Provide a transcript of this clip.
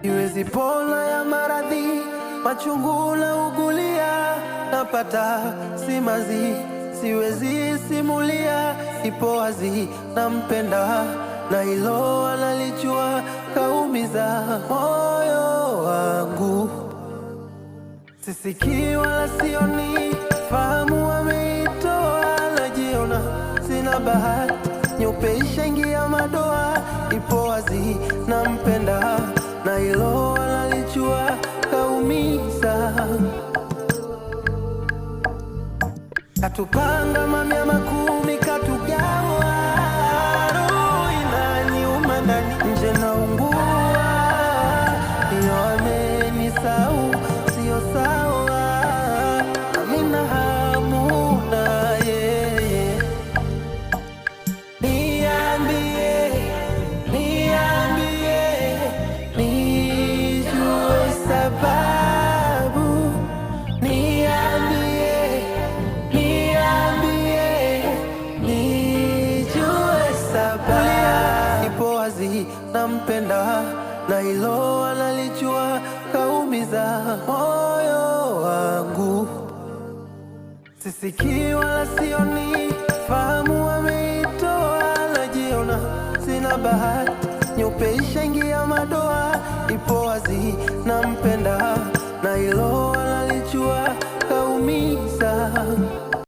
Siwezi pona ya maradhi, machungu na ugulia, napata simazi, siwezi simulia, ipo wazi nampenda, na hilo analijua, kaumiza moyo wangu. Sisikii wala sioni, fahamu wameitoa, najiona sina bahati, nyeupe ishaingia madoa, ipo wazi nampenda, na hilo analijua, kaumiza. Katupanga mamia makumi, katugawa, roho inaniuma ndani, nje naungua, iyo amenisahau, sio sawa, amina hamu na yeye. Niambie, nijue sababu, niambie, nijue sababu. Ipo wazi nampenda, na hilo analijua, kaumiza moyo wangu. Sisikii wala sioni, fahamu wameitoa, najiona sina bahati, nyeupe ishaingia madoa, ipo wazi nampenda, na hilo